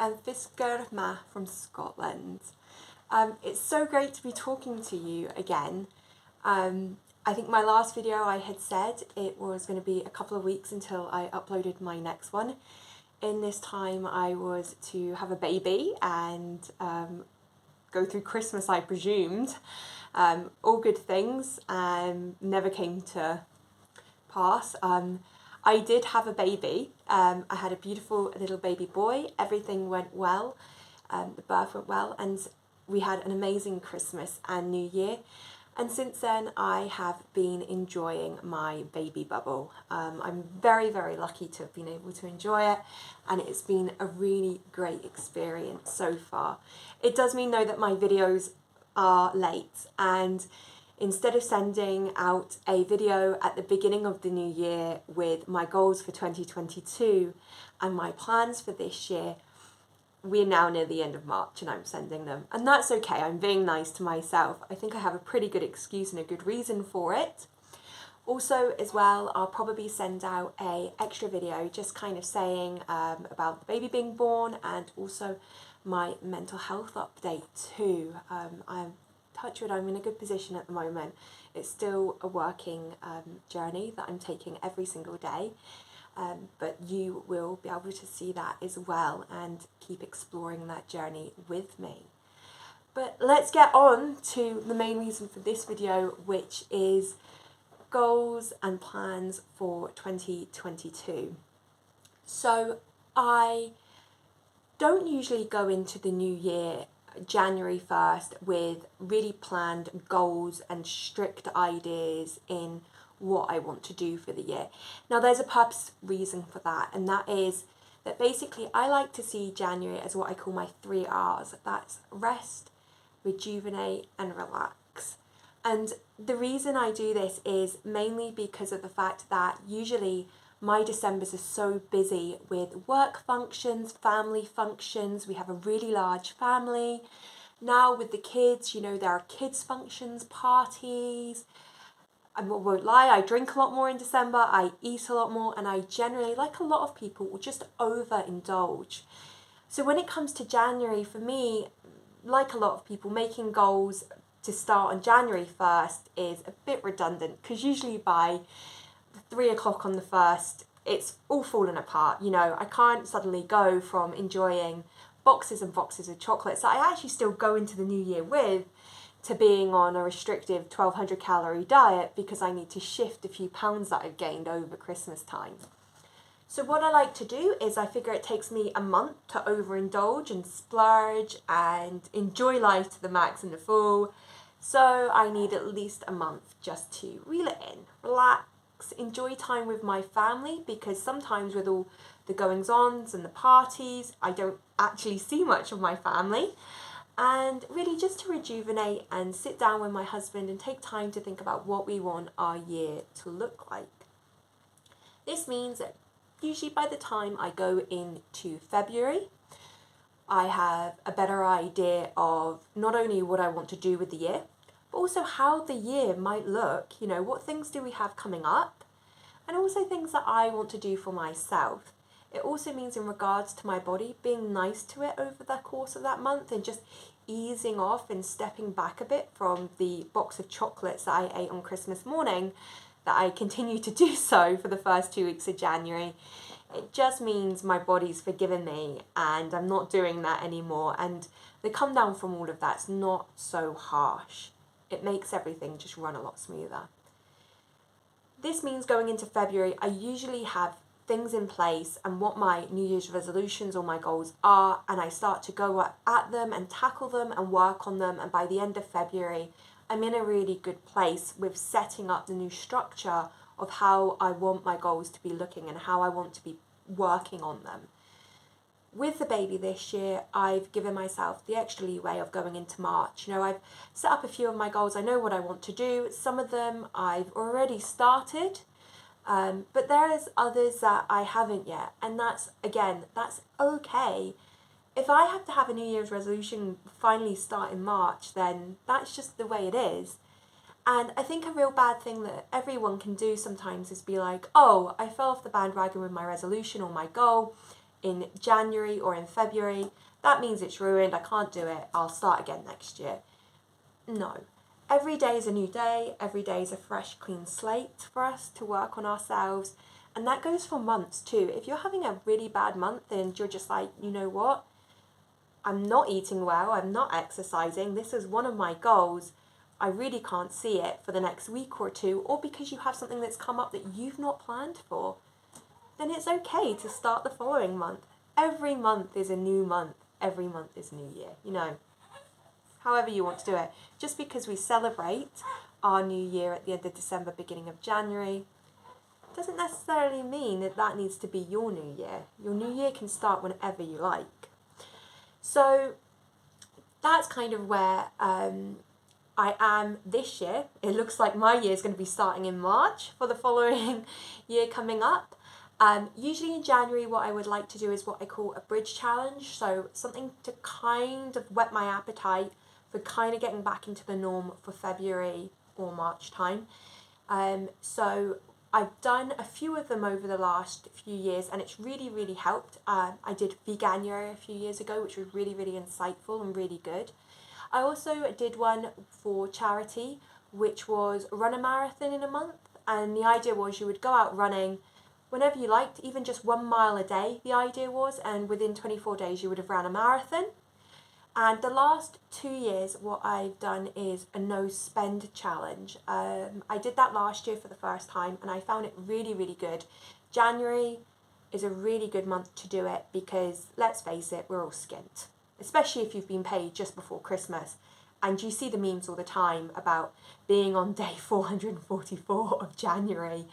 and Fiskerma from Scotland. It's so great to be talking to you again. I think my last video I had said it was going to be a couple of weeks until I uploaded my next one. In this time I was to have a baby and go through Christmas, I presumed. All good things never came to pass. I did have a baby. I had a beautiful little baby boy. Everything went well. The birth went well, and we had an amazing Christmas and New Year. And since then, I have been enjoying my baby bubble. I'm very, very lucky to have been able to enjoy it, and it's been a really great experience so far. It does mean, though, that my videos are late, and instead of sending out a video at the beginning of the new year with my goals for 2022 and my plans for this year, we're now near the end of March and I'm sending them. And that's okay, I'm being nice to myself. I think I have a pretty good excuse and a good reason for it. Also, as well, I'll probably send out a extra video just kind of saying about the baby being born, and also my mental health update too. I'm touch wood, I'm in a good position at the moment. It's still a working journey that I'm taking every single day. But you will be able to see that as well and keep exploring that journey with me. But let's get on to the main reason for this video, which is goals and plans for 2022. So I don't usually go into the new year January 1st with really planned goals and strict ideas in what I want to do for the year. Now there's a purpose reason for that, and that is that basically I like to see January as what I call my 3 R's. That's rest, rejuvenate and relax. And the reason I do this is mainly because of the fact that usually my Decembers are so busy with work functions, family functions. We have a really large family. Now with the kids, you know, there are kids functions, parties. I won't lie, I drink a lot more in December, I eat a lot more, and I generally, like a lot of people, will just overindulge. So when it comes to January, for me, like a lot of people, making goals to start on January 1st is a bit redundant, because usually by 3 o'clock on the 1st, it's all fallen apart. You know, I can't suddenly go from enjoying boxes and boxes of chocolates that I actually still go into the new year with, to being on a restrictive 1200 calorie diet because I need to shift a few pounds that I've gained over Christmas time. So what I like to do is I figure it takes me a month to overindulge and splurge and enjoy life to the max and the full. So I need at least a month just to reel it in, relax, enjoy time with my family, because sometimes with all the goings-ons and the parties, I don't actually see much of my family. And really just to rejuvenate and sit down with my husband and take time to think about what we want our year to look like. This means that usually by the time I go into February, I have a better idea of not only what I want to do with the year, but also how the year might look. You know, what things do we have coming up, and also things that I want to do for myself. It also means in regards to my body, being nice to it over the course of that month and just easing off and stepping back a bit from the box of chocolates that I ate on Christmas morning, that I continue to do so for the first 2 weeks of January. It just means my body's forgiven me and I'm not doing that anymore. And the come down from all of that's not so harsh. It makes everything just run a lot smoother. This means going into February, I usually have things in place and what my New Year's resolutions or my goals are, and I start to go at them and tackle them and work on them, and by the end of February I'm in a really good place with setting up the new structure of how I want my goals to be looking and how I want to be working on them. With the baby this year, I've given myself the extra leeway of going into March. You know, I've set up a few of my goals. I know what I want to do. Some of them I've already started, but there's others that I haven't yet. And that's okay. If I have to have a New Year's resolution finally start in March, then that's just the way it is. And I think a real bad thing that everyone can do sometimes is be like, oh, I fell off the bandwagon with my resolution or my goal. in January or in February, that means it's ruined, I can't do it, I'll start again next year. No. Every day is a new day, every day is a fresh, clean slate for us to work on ourselves. And that goes for months too. If you're having a really bad month and you're just like, you know what, I'm not eating well, I'm not exercising, this is one of my goals, I really can't see it for the next week or two, or because you have something that's come up that you've not planned for, then it's okay to start the following month. Every month is a new month, every month is a new year, you know. However you want to do it. Just because we celebrate our new year at the end of December, beginning of January, doesn't necessarily mean that that needs to be your new year. Your new year can start whenever you like. So that's kind of where I am this year. It looks like my year is going to be starting in March for the following year coming up. Usually in January, what I would like to do is what I call a bridge challenge. So something to kind of whet my appetite for kind of getting back into the norm for February or March time. So I've done a few of them over the last few years and it's really, really helped. I did Veganuary a few years ago, which was really, really insightful and really good. I also did one for charity, which was run a marathon in a month. And the idea was you would go out running whenever you liked, even just 1 mile a day, the idea was, and within 24 days you would have ran a marathon. And the last 2 years, what I've done is a no spend challenge. I did that last year for the first time and I found it really, really good. January is a really good month to do it because, let's face it, we're all skint, especially if you've been paid just before Christmas. And you see the memes all the time about being on day 444 of January.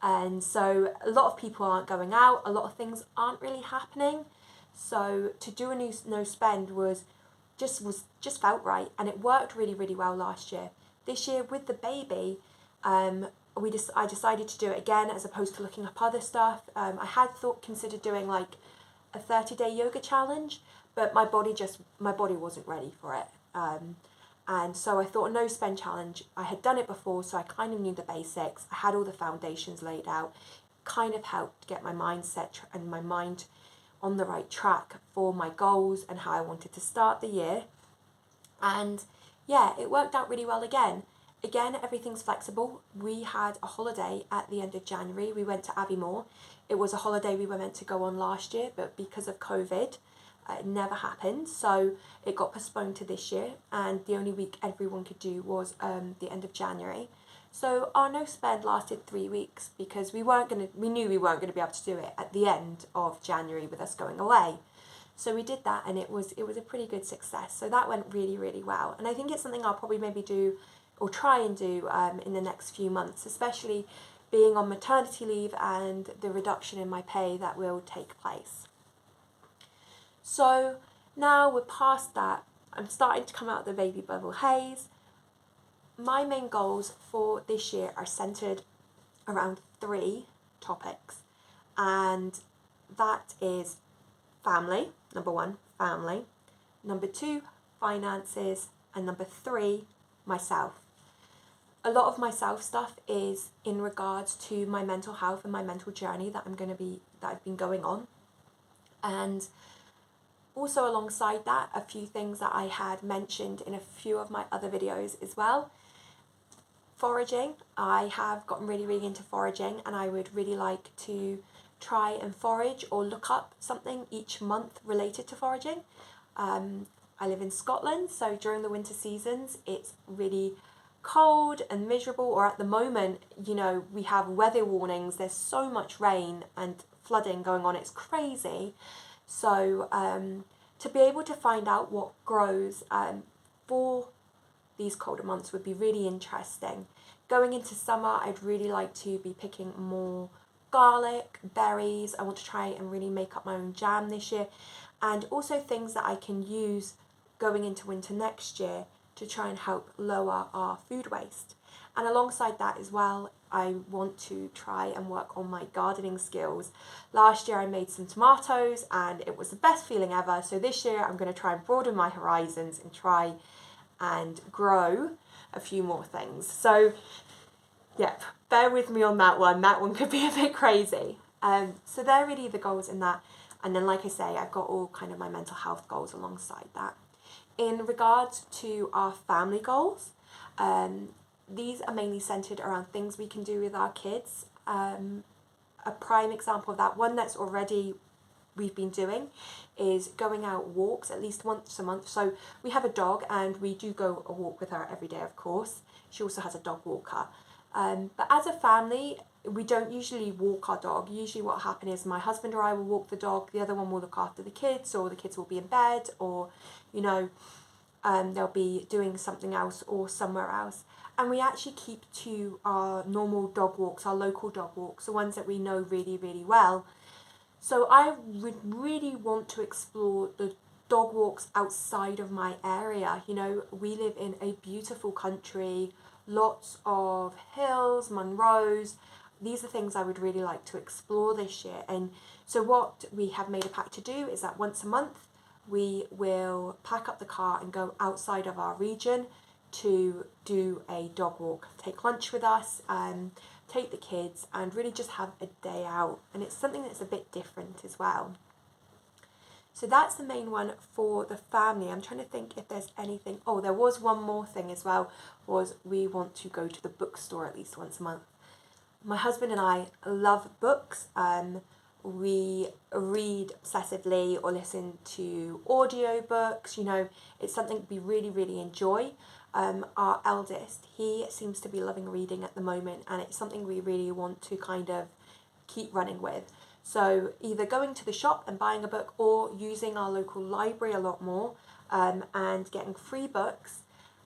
And so a lot of people aren't going out, a lot of things aren't really happening. So to do a new no spend just felt right, and it worked really, really well last year. This year with the baby, I decided to do it again as opposed to looking up other stuff. I had considered doing like a 30-day yoga challenge, but my body wasn't ready for it. And so I thought a no spend challenge. I had done it before, so I kind of knew the basics. I had all the foundations laid out. Kind of helped get my mindset and my mind on the right track for my goals and how I wanted to start the year. And yeah, it worked out really well again. Again, everything's flexible. We had a holiday at the end of January. We went to Aviemore. It was a holiday we were meant to go on last year, but because of COVID, it never happened. So it got postponed to this year. And the only week everyone could do was the end of January. So our no spend lasted 3 weeks because we knew we weren't gonna be able to do it at the end of January with us going away. So we did that and it was a pretty good success. So that went really, really well. And I think it's something I'll probably maybe do or try and do in the next few months, especially being on maternity leave and the reduction in my pay that will take place. So now we're past that. I'm starting to come out of the baby bubble haze. My main goals for this year are centered around 3 topics, and that is family, number 1, family, number 2, finances, and number 3, myself. A lot of my self stuff is in regards to my mental health and my mental journey that I've been going on, and also alongside that, a few things that I had mentioned in a few of my other videos as well. Foraging. I have gotten really, really into foraging and I would really like to try and forage or look up something each month related to foraging. I live in Scotland, so during the winter seasons it's really cold and miserable, or at the moment, you know, we have weather warnings, there's so much rain and flooding going on, it's crazy. So to be able to find out what grows for these colder months would be really interesting. Going into summer, I'd really like to be picking more garlic, berries. I want to try and really make up my own jam this year, and also things that I can use going into winter next year to try and help lower our food waste. And alongside that as well, I want to try and work on my gardening skills. Last year I made some tomatoes and it was the best feeling ever. So this year I'm going to try and broaden my horizons and try and grow a few more things. So yeah, bear with me on that one. That one could be a bit crazy. So they're really the goals in that. And then, like I say, I've got all kind of my mental health goals alongside that. In regards to our family goals, these are mainly centered around things we can do with our kids. A prime example of that, one that's already we've been doing, is going out walks at least once a month. So we have a dog and we do go a walk with her every day, of course. She also has a dog walker. But as a family, we don't usually walk our dog. Usually what happens is my husband or I will walk the dog, the other one will look after the kids, or the kids will be in bed, or, they'll be doing something else or somewhere else. And we actually keep to our normal dog walks, our local dog walks, the ones that we know really, really well. So I would really want to explore the dog walks outside of my area. We live in a beautiful country, lots of hills, Munros. These are things I would really like to explore this year. And so what we have made a pact to do is that once a month, we will pack up the car and go outside of our region to do a dog walk, take lunch with us, take the kids, and really just have a day out. And it's something that's a bit different as well. So that's the main one for the family. I'm trying to think if there's anything. Oh, there was one more thing as well, was we want to go to the bookstore at least once a month. My husband and I love books. We read obsessively or listen to audiobooks. It's something we really, really enjoy. Our eldest, he seems to be loving reading at the moment, and it's something we really want to kind of keep running with. So either going to the shop and buying a book, or using our local library a lot more, and getting free books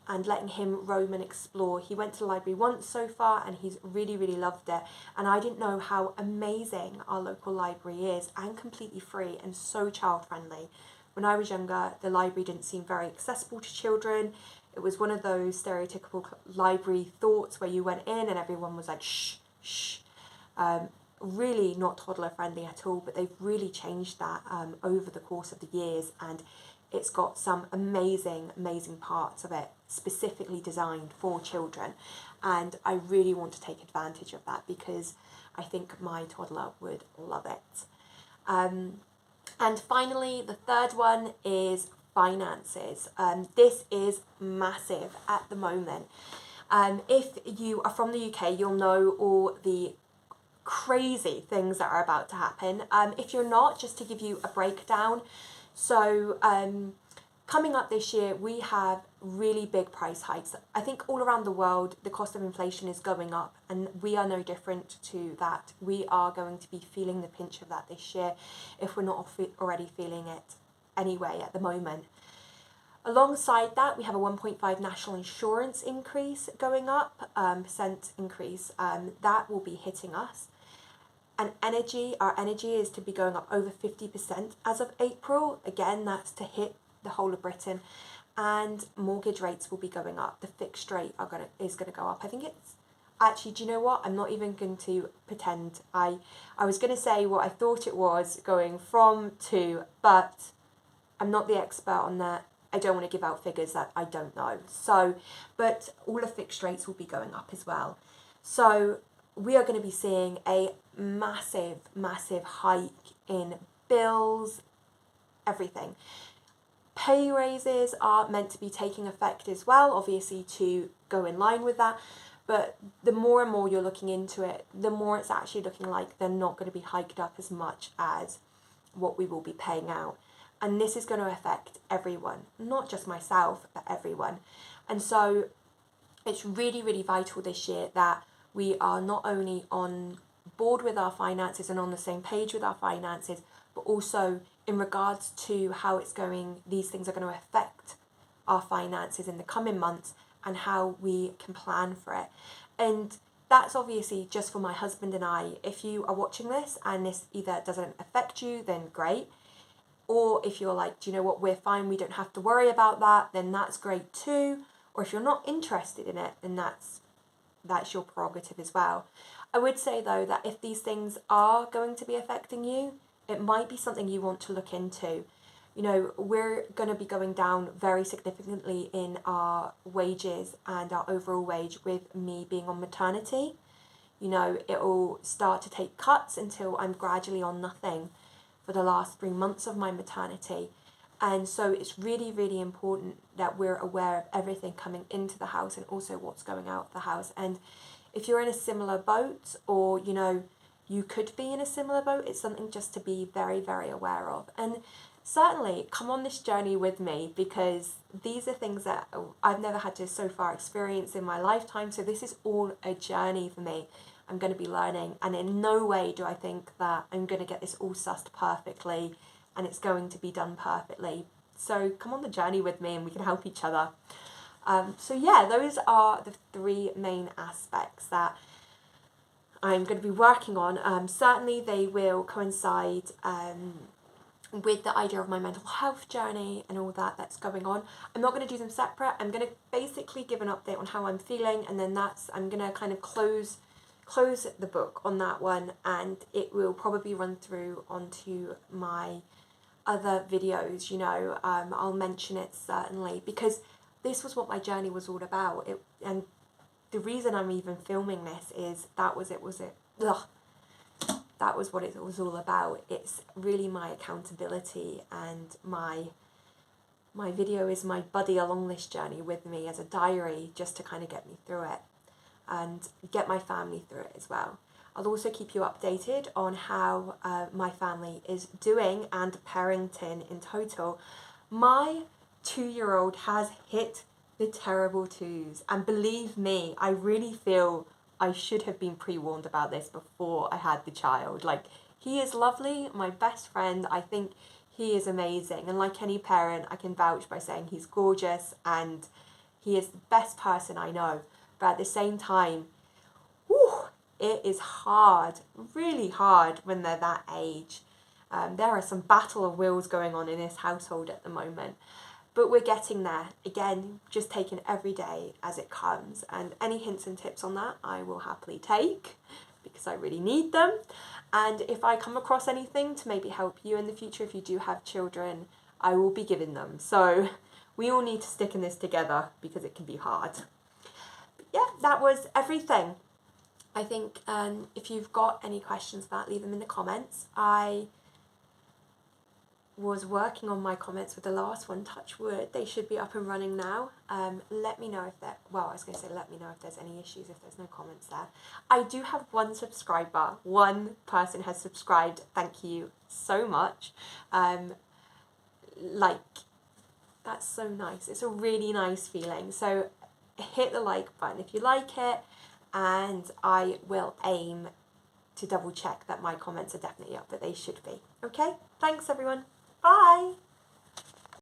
and letting him roam and explore. He went to the library once so far and he's really, really loved it. And I didn't know how amazing our local library is, and completely free and so child friendly. When I was younger, the library didn't seem very accessible to children. It was one of those stereotypical library thoughts where you went in and everyone was like, shh, shh. Really not toddler friendly at all, but they've really changed that over the course of the years, and it's got some amazing, amazing parts of it specifically designed for children. And I really want to take advantage of that because I think my toddler would love it. And finally, the third one is finances. This is massive at the moment. If you are from the UK, you'll know all the crazy things that are about to happen. If you're not, just to give you a breakdown. So coming up this year, we have really big price hikes. I think all around the world, the cost of inflation is going up, and we are no different to that. We are going to be feeling the pinch of that this year, if we're not already feeling it anyway at the moment. Alongside that, we have a 1.5 national insurance increase going up, percent increase. That will be hitting us. And our energy is to be going up over 50% as of April. Again, that's to hit the whole of Britain. And mortgage rates will be going up. The fixed rate is going to go up. I think it's actually, do you know what? I'm not even going to pretend. I was going to say what I thought it was going from to, but I'm not the expert on that. I don't want to give out figures that I don't know. So, but all the fixed rates will be going up as well. So we are going to be seeing a massive, massive hike in bills, everything. Pay raises are meant to be taking effect as well, obviously to go in line with that. But the more and more you're looking into it, the more it's actually looking like they're not going to be hiked up as much as what we will be paying out. And this is going to affect everyone, not just myself, but everyone. And so it's really, really vital this year that we are not only on board with our finances and on the same page with our finances, but also in regards to how these things are going to affect our finances in the coming months and how we can plan for it. And that's obviously just for my husband and I. If you are watching this and this either doesn't affect you, then great. Or if you're like, do you know what, we're fine, we don't have to worry about that, then that's great too. Or if you're not interested in it, then that's your prerogative as well. I would say though that if these things are going to be affecting you, it might be something you want to look into. We're going to be going down very significantly in our wages and our overall wage with me being on maternity. It'll start to take cuts until I'm gradually on nothing for the last 3 months of my maternity. And so it's really, really important that we're aware of everything coming into the house and also what's going out of the house. And if you're in a similar boat, or, you know, you could be in a similar boat, it's something just to be very, very aware of. And certainly come on this journey with me, because these are things that I've never had to so far experience in my lifetime. So this is all a journey for me. I'm going to be learning, and in no way do I think that I'm going to get this all sussed perfectly and it's going to be done perfectly. So come on the journey with me and we can help each other. So yeah, those are the 3 main aspects that I'm going to be working on. Certainly they will coincide with the idea of my mental health journey and all that that's going on. I'm not going to do them separate. I'm going to basically give an update on how I'm feeling, and then I'm going to kind of close the book on that one, and it will probably run through onto my other videos, you know. I'll mention it certainly, because this was what my journey was all about. And the reason I'm even filming this is that was what it was all about. It's really my accountability, and my video is my buddy along this journey with me as a diary, just to kind of get me through it and get my family through it as well. I'll also keep you updated on how my family is doing, and parenting in total. My 2-year-old has hit the terrible 2s, and believe me, I really feel I should have been pre-warned about this before I had the child. Like, he is lovely, my best friend. I think he is amazing, and like any parent, I can vouch by saying he's gorgeous and he is the best person I know. But at the same time, it is hard, really hard when they're that age. There are some battle of wills going on in this household at the moment, but we're getting there. Again, just taking every day as it comes, and any hints and tips on that I will happily take, because I really need them. And if I come across anything to maybe help you in the future, if you do have children, I will be giving them. So we all need to stick in this together, because it can be hard. But yeah, that was everything. I think if you've got any questions about, leave them in the comments. I was working on my comments with the last one, touch wood. They should be up and running now. Let me know if let me know if there's any issues, if there's no comments there. I do have 1 subscriber. 1 person has subscribed. Thank you so much. That's so nice. It's a really nice feeling. So hit the like button if you like it, and I will aim to double check that my comments are definitely up, but they should be. Okay, thanks everyone. Bye.